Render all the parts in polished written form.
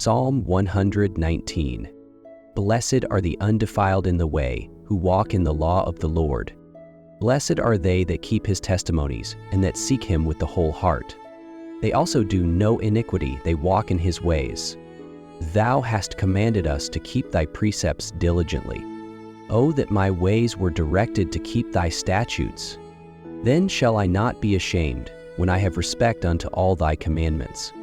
Psalm 119. Blessed are the undefiled in the way, who walk in the law of the Lord. Blessed are they that keep his testimonies, and that seek him with the whole heart. They also do no iniquity, they walk in his ways. Thou hast commanded us to keep thy precepts diligently. Oh, that my ways were directed to keep thy statutes! Then shall I not be ashamed, when I have respect unto all thy commandments.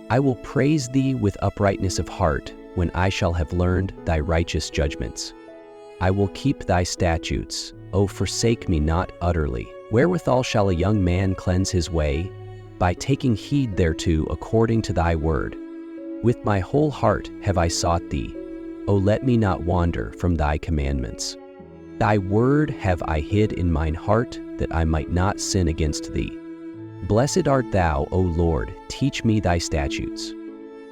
I will praise thee with uprightness of heart, when I shall have learned thy righteous judgments. I will keep thy statutes, O forsake me not utterly. Wherewithal shall a young man cleanse his way? By taking heed thereto according to thy word. With my whole heart have I sought thee. O let me not wander from thy commandments. Thy word have I hid in mine heart, that I might not sin against thee. Blessed art thou, O Lord, teach me thy statutes.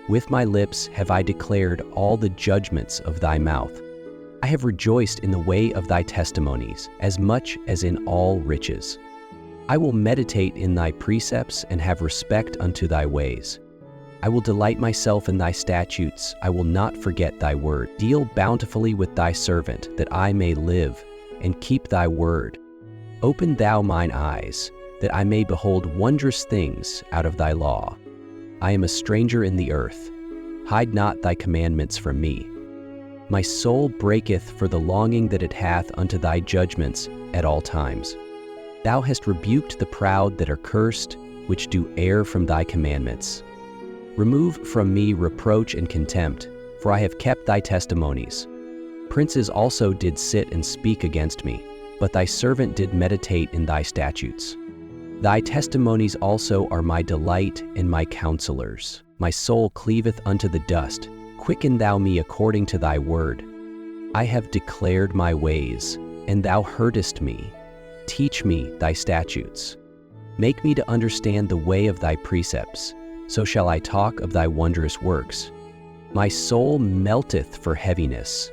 With my lips have I declared all the judgments of thy mouth. I have rejoiced in the way of thy testimonies, as much as in all riches. I will meditate in thy precepts and have respect unto thy ways. I will delight myself in thy statutes, I will not forget thy word. Deal bountifully with thy servant, that I may live, and keep thy word. Open thou mine eyes, that I may behold wondrous things out of thy law. I am a stranger in the earth. Hide not thy commandments from me. My soul breaketh for the longing that it hath unto thy judgments at all times. Thou hast rebuked the proud that are cursed, which do err from thy commandments. Remove from me reproach and contempt, for I have kept thy testimonies. Princes also did sit and speak against me, but thy servant did meditate in thy statutes. Thy testimonies also are my delight and my counselors. My soul cleaveth unto the dust. Quicken thou me according to thy word. I have declared my ways, and thou heardest me. Teach me thy statutes. Make me to understand the way of thy precepts, so shall I talk of thy wondrous works. My soul melteth for heaviness.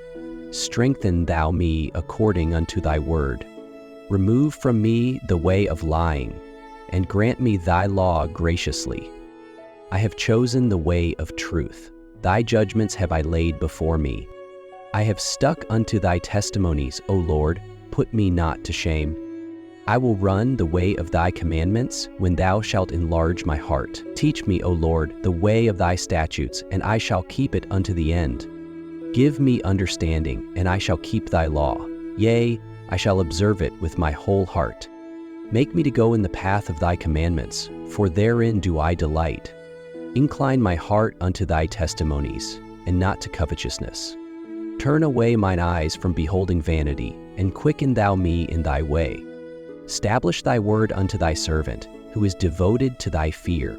Strengthen thou me according unto thy word. Remove from me the way of lying, and grant me thy law graciously. I have chosen the way of truth. Thy judgments have I laid before me. I have stuck unto thy testimonies, O Lord, put me not to shame. I will run the way of thy commandments, when thou shalt enlarge my heart. Teach me, O Lord, the way of thy statutes, and I shall keep it unto the end. Give me understanding, and I shall keep thy law. Yea, I shall observe it with my whole heart. Make me to go in the path of thy commandments, for therein do I delight. Incline my heart unto thy testimonies, and not to covetousness. Turn away mine eyes from beholding vanity, and quicken thou me in thy way. Establish thy word unto thy servant, who is devoted to thy fear.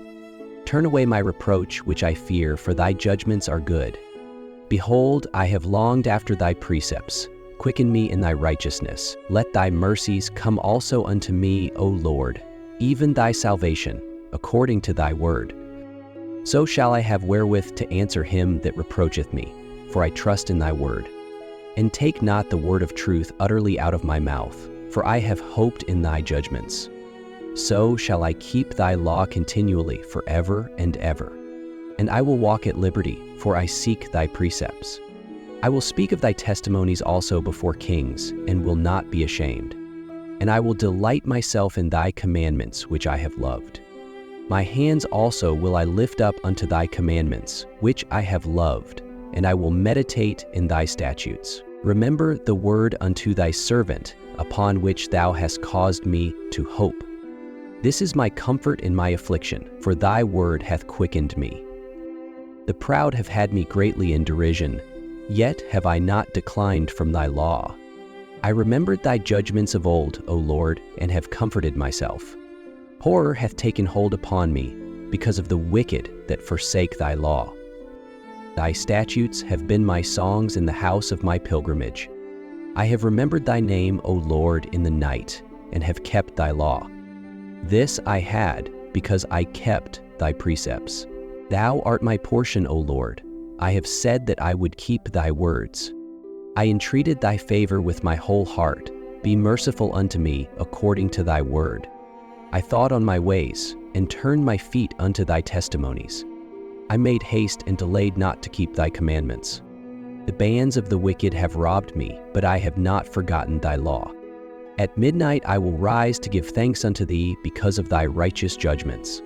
Turn away my reproach which I fear, for thy judgments are good. Behold, I have longed after thy precepts. Quicken me in thy righteousness. Let thy mercies come also unto me, O Lord, even thy salvation, according to thy word. So shall I have wherewith to answer him that reproacheth me, for I trust in thy word. And take not the word of truth utterly out of my mouth, for I have hoped in thy judgments. So shall I keep thy law continually forever and ever. And I will walk at liberty, for I seek thy precepts. I will speak of thy testimonies also before kings, and will not be ashamed. And I will delight myself in thy commandments, which I have loved. My hands also will I lift up unto thy commandments, which I have loved, and I will meditate in thy statutes. Remember the word unto thy servant, upon which thou hast caused me to hope. This is my comfort in my affliction, for thy word hath quickened me. The proud have had me greatly in derision, yet have I not declined from thy law. I remembered thy judgments of old, O Lord, and have comforted myself. Horror hath taken hold upon me, because of the wicked that forsake thy law. Thy statutes have been my songs in the house of my pilgrimage. I have remembered thy name, O Lord, in the night, and have kept thy law. This I had, because I kept thy precepts. Thou art my portion, O Lord. I have said that I would keep thy words. I entreated thy favor with my whole heart. Be merciful unto me according to thy word. I thought on my ways, and turned my feet unto thy testimonies. I made haste and delayed not to keep thy commandments. The bands of the wicked have robbed me, but I have not forgotten thy law. At midnight I will rise to give thanks unto thee because of thy righteous judgments.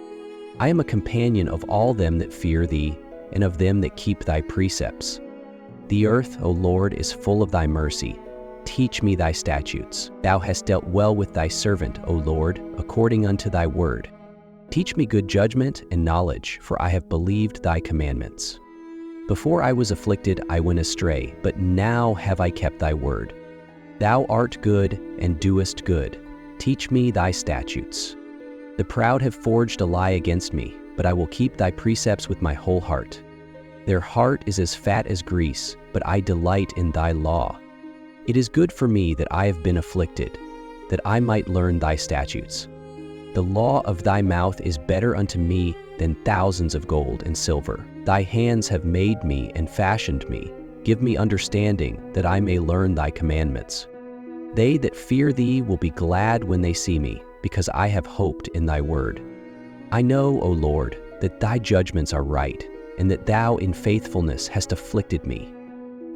I am a companion of all them that fear thee, and of them that keep thy precepts. The earth, O Lord, is full of thy mercy. Teach me thy statutes. Thou hast dealt well with thy servant, O Lord, according unto thy word. Teach me good judgment and knowledge, for I have believed thy commandments. Before I was afflicted, I went astray, but now have I kept thy word. Thou art good and doest good. Teach me thy statutes. The proud have forged a lie against me, but I will keep thy precepts with my whole heart. Their heart is as fat as grease, but I delight in thy law. It is good for me that I have been afflicted, that I might learn thy statutes. The law of thy mouth is better unto me than thousands of gold and silver. Thy hands have made me and fashioned me. Give me understanding, that I may learn thy commandments. They that fear thee will be glad when they see me, because I have hoped in thy word. I know, O Lord, that thy judgments are right, and that thou in faithfulness hast afflicted me.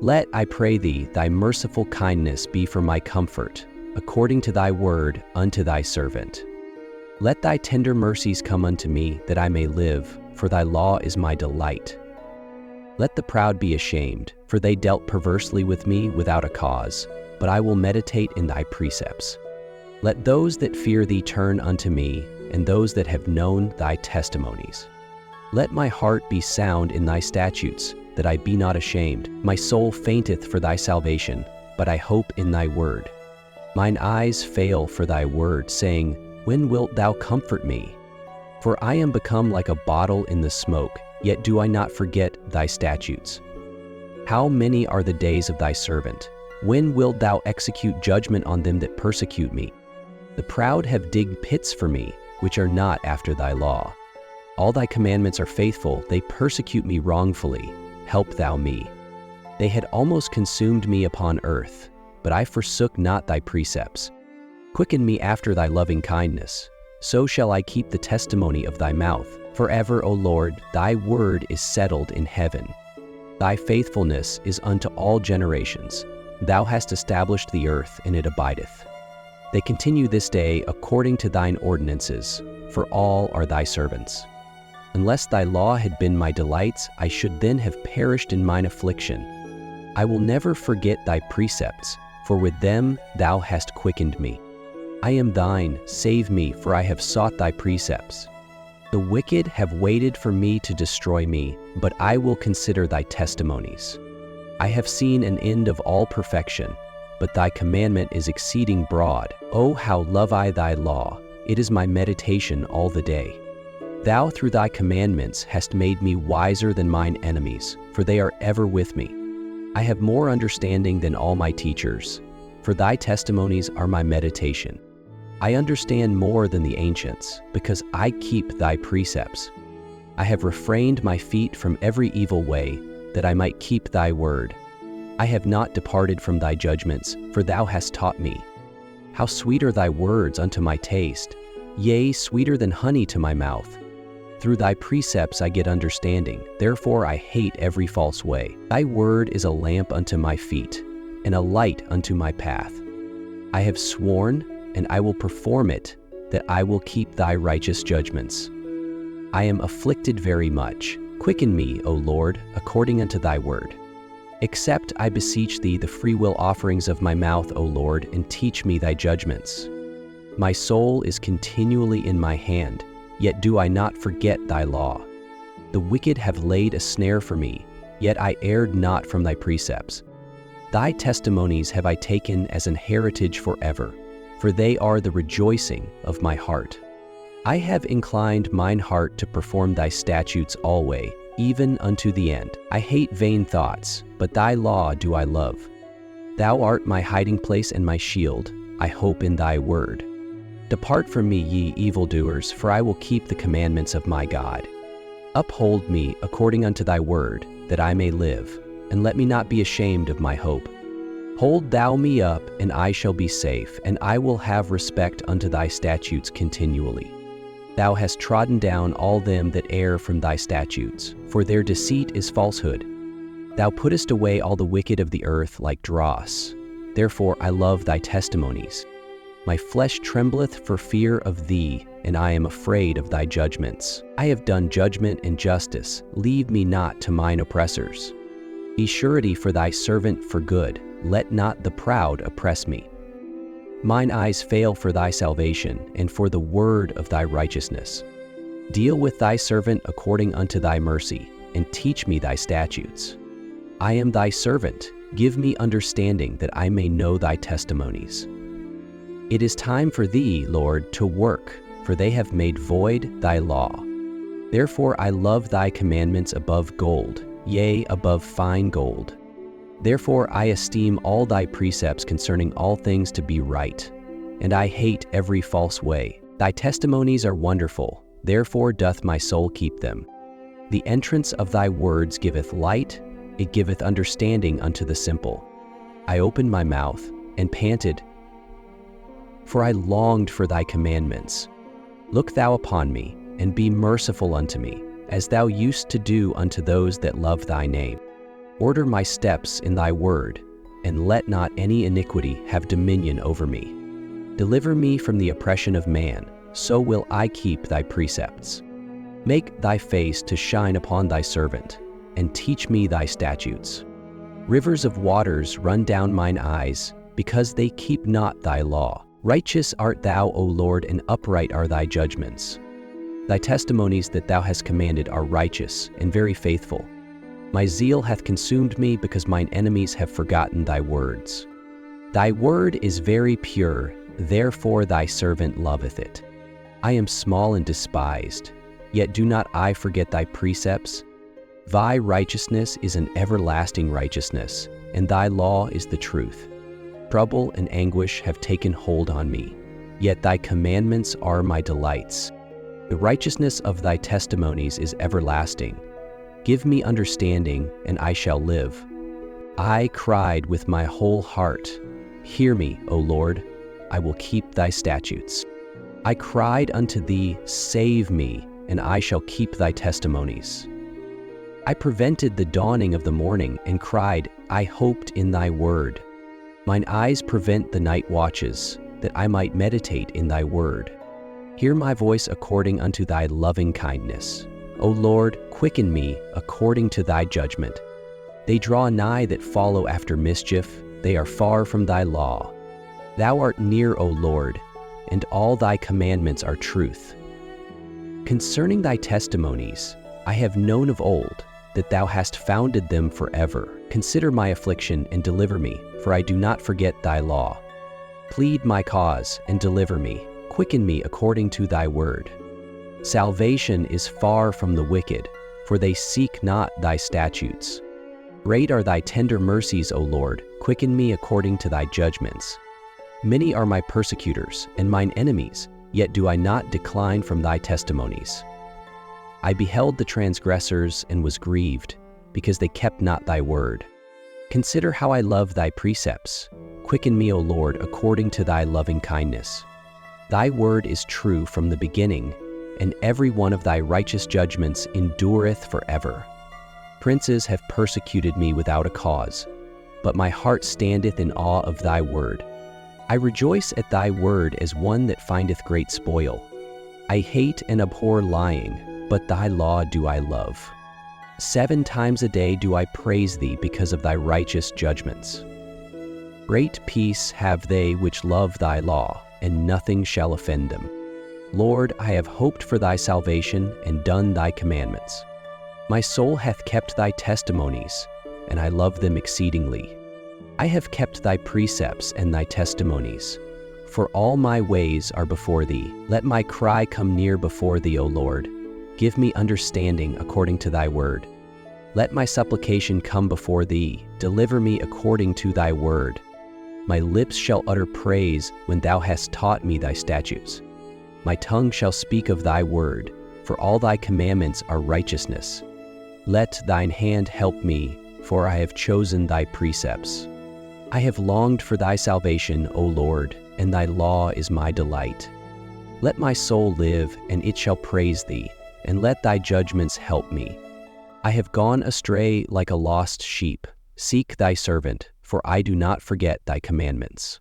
Let, I pray thee, thy merciful kindness be for my comfort, according to thy word unto thy servant. Let thy tender mercies come unto me, that I may live, for thy law is my delight. Let the proud be ashamed, for they dealt perversely with me without a cause, but I will meditate in thy precepts. Let those that fear thee turn unto me, and those that have known thy testimonies. Let my heart be sound in thy statutes, that I be not ashamed. My soul fainteth for thy salvation, but I hope in thy word. Mine eyes fail for thy word, saying, when wilt thou comfort me? For I am become like a bottle in the smoke, yet do I not forget thy statutes. How many are the days of thy servant? When wilt thou execute judgment on them that persecute me? The proud have digged pits for me, which are not after thy law. All thy commandments are faithful, they persecute me wrongfully. Help thou me. They had almost consumed me upon earth, but I forsook not thy precepts. Quicken me after thy loving kindness. So shall I keep the testimony of thy mouth. Forever, O Lord, thy word is settled in heaven. Thy faithfulness is unto all generations. Thou hast established the earth, and it abideth. They continue this day according to thine ordinances, for all are thy servants. Unless thy law had been my delights, I should then have perished in mine affliction. I will never forget thy precepts, for with them thou hast quickened me. I am thine, save me, for I have sought thy precepts. The wicked have waited for me to destroy me, but I will consider thy testimonies. I have seen an end of all perfection, but thy commandment is exceeding broad. Oh, how love I thy law! It is my meditation all the day. Thou through thy commandments hast made me wiser than mine enemies, for they are ever with me. I have more understanding than all my teachers, for thy testimonies are my meditation. I understand more than the ancients, because I keep thy precepts. I have refrained my feet from every evil way, that I might keep thy word. I have not departed from thy judgments, for thou hast taught me. How sweet are thy words unto my taste, yea, sweeter than honey to my mouth. Through thy precepts I get understanding, therefore I hate every false way. Thy word is a lamp unto my feet, and a light unto my path. I have sworn, and I will perform it, that I will keep thy righteous judgments. I am afflicted very much. Quicken me, O Lord, according unto thy word. Accept, I beseech thee, the freewill offerings of my mouth, O Lord, and teach me thy judgments. My soul is continually in my hand, yet do I not forget thy law. The wicked have laid a snare for me, yet I erred not from thy precepts. Thy testimonies have I taken as an heritage forever, for they are the rejoicing of my heart. I have inclined mine heart to perform thy statutes alway, even unto the end. I hate vain thoughts, but thy law do I love. Thou art my hiding place and my shield. I hope in thy word. Depart from me, ye evildoers, for I will keep the commandments of my God. Uphold me according unto thy word, that I may live, and let me not be ashamed of my hope. Hold thou me up, and I shall be safe, and I will have respect unto thy statutes continually. Thou hast trodden down all them that err from thy statutes, for their deceit is falsehood. Thou puttest away all the wicked of the earth like dross. Therefore I love thy testimonies. My flesh trembleth for fear of thee, and I am afraid of thy judgments. I have done judgment and justice. Leave me not to mine oppressors. Be surety for thy servant for good. Let not the proud oppress me. Mine eyes fail for thy salvation, and for the word of thy righteousness. Deal with thy servant according unto thy mercy, and teach me thy statutes. I am thy servant. Give me understanding that I may know thy testimonies. It is time for thee, Lord, to work, for they have made void thy law. Therefore I love thy commandments above gold, yea, above fine gold. Therefore I esteem all thy precepts concerning all things to be right, and I hate every false way. Thy testimonies are wonderful, therefore doth my soul keep them. The entrance of thy words giveth light, it giveth understanding unto the simple. I opened my mouth and panted, for I longed for thy commandments. Look thou upon me, and be merciful unto me, as thou used to do unto those that love thy name. Order my steps in thy word, and let not any iniquity have dominion over me. Deliver me from the oppression of man, so will I keep thy precepts. Make thy face to shine upon thy servant, and teach me thy statutes. Rivers of waters run down mine eyes, because they keep not thy law. Righteous art thou, O Lord, and upright are thy judgments. Thy testimonies that thou hast commanded are righteous and very faithful. My zeal hath consumed me, because mine enemies have forgotten thy words. Thy word is very pure, therefore thy servant loveth it. I am small and despised, yet do not I forget thy precepts. Thy righteousness is an everlasting righteousness, and thy law is the truth. Trouble and anguish have taken hold on me, yet thy commandments are my delights. The righteousness of thy testimonies is everlasting. Give me understanding, and I shall live. I cried with my whole heart. Hear me, O Lord, I will keep thy statutes. I cried unto thee, save me, and I shall keep thy testimonies. I prevented the dawning of the morning, and cried, I hoped in thy word. Mine eyes prevent the night watches, that I might meditate in thy word. Hear my voice according unto thy loving kindness. O Lord, quicken me according to thy judgment. They draw nigh that follow after mischief, they are far from thy law. Thou art near, O Lord, and all thy commandments are truth. Concerning thy testimonies, I have known of old, that thou hast founded them forever. Consider my affliction and deliver me, for I do not forget thy law. Plead my cause and deliver me. Quicken me according to thy word. Salvation is far from the wicked, for they seek not thy statutes. Great are thy tender mercies, O Lord. Quicken me according to thy judgments. Many are my persecutors and mine enemies, yet do I not decline from thy testimonies. I beheld the transgressors and was grieved, because they kept not thy word. Consider how I love thy precepts. Quicken me, O Lord, according to thy loving kindness. Thy word is true from the beginning, and every one of thy righteous judgments endureth forever. Princes have persecuted me without a cause, but my heart standeth in awe of thy word. I rejoice at thy word as one that findeth great spoil. I hate and abhor lying, but thy law do I love. 7 times a day do I praise thee because of thy righteous judgments. Great peace have they which love thy law, and nothing shall offend them. Lord, I have hoped for thy salvation and done thy commandments. My soul hath kept thy testimonies, and I love them exceedingly. I have kept thy precepts and thy testimonies, for all my ways are before thee. Let my cry come near before thee, O Lord. Give me understanding according to thy word. Let my supplication come before thee. Deliver me according to thy word. My lips shall utter praise when thou hast taught me thy statutes. My tongue shall speak of thy word, for all thy commandments are righteousness. Let thine hand help me, for I have chosen thy precepts. I have longed for thy salvation, O Lord, and thy law is my delight. Let my soul live, and it shall praise thee, and let thy judgments help me. I have gone astray like a lost sheep. Seek thy servant, for I do not forget thy commandments.